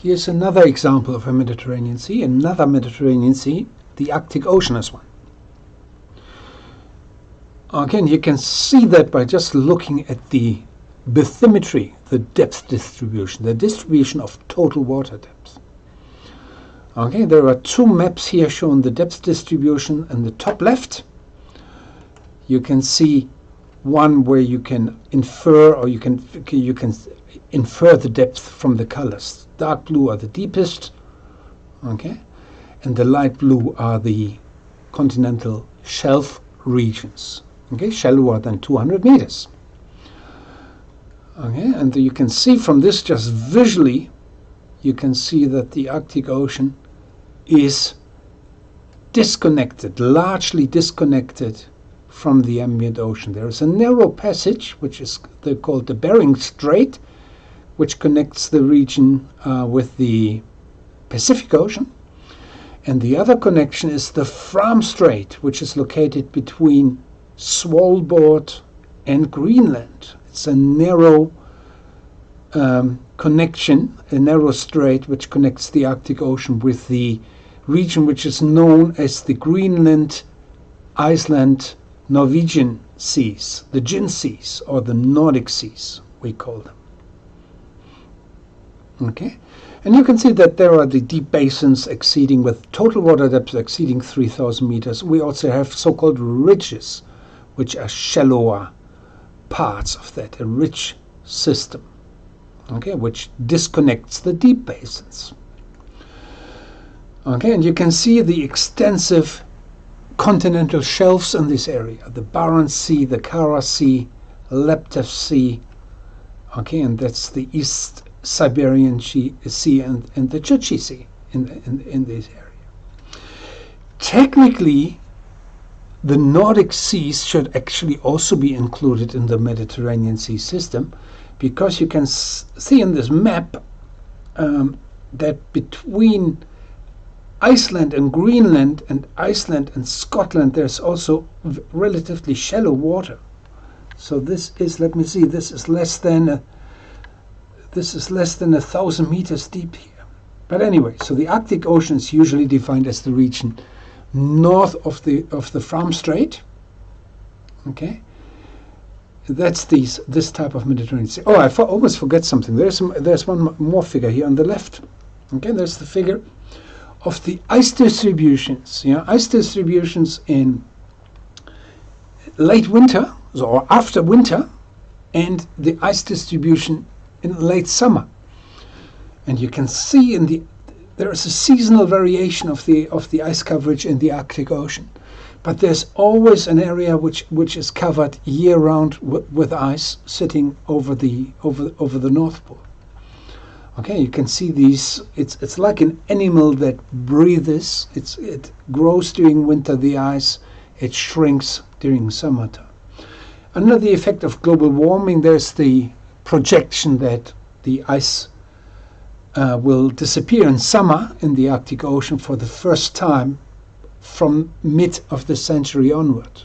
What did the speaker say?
Here's another example of a Mediterranean Sea, another Mediterranean Sea, the Arctic Ocean is one. Again, you can see that by just looking at the bathymetry, the depth distribution, the distribution of total water depth. Okay, there are two maps here showing the depth distribution. In the top left, you can see one where you can infer, or you can infer the depth from the colors. Dark blue are the deepest, okay, and the light blue are the continental shelf regions, okay, shallower than 200 meters. Okay, and you can see from this, just visually, you can see that the Arctic Ocean is disconnected, largely disconnected from the ambient ocean. There is a narrow passage, which is called the Bering Strait, which connects the region with the Pacific Ocean. And the other connection is the Fram Strait, which is located between Svalbard and Greenland. It's a narrow connection, a narrow strait which connects the Arctic Ocean with the region which is known as the Greenland, Iceland, Norwegian seas, the Jin seas, or the Nordic seas, we call them. Okay, and you can see that there are the deep basins exceeding, with total water depth exceeding 3,000 meters. We also have so-called ridges, which are shallower parts of that, a ridge system, okay, which disconnects the deep basins. Okay, and you can see the extensive continental shelves in this area, the Barents Sea, the Kara Sea, Laptev Sea, okay, and that's the East Siberian Sea and the Chukchi Sea in this area. Technically, the Nordic seas should actually also be included in the Mediterranean Sea system, because you can see in this map that between Iceland and Greenland and Iceland and Scotland there's also relatively shallow water. So this is, let me see, this is less than 1,000 meters deep here. But anyway, so the Arctic Ocean is usually defined as the region north of the Fram Strait. Okay, that's this type of Mediterranean Sea. Oh, I almost forget something. There's one more figure here on the left. Okay, there's the figure of the ice distributions. Ice distributions in late winter, or after winter, and the ice distribution in late summer. And you can see there is a seasonal variation of the ice coverage in the Arctic Ocean, but there's always an area which is covered year round with ice sitting over the North Pole. Okay, you can see these. It's like an animal that breathes. It grows during winter, the ice. It shrinks during summertime. Under the effect of global warming, there's the projection that the ice will disappear in summer in the Arctic Ocean for the first time from mid of the century onward.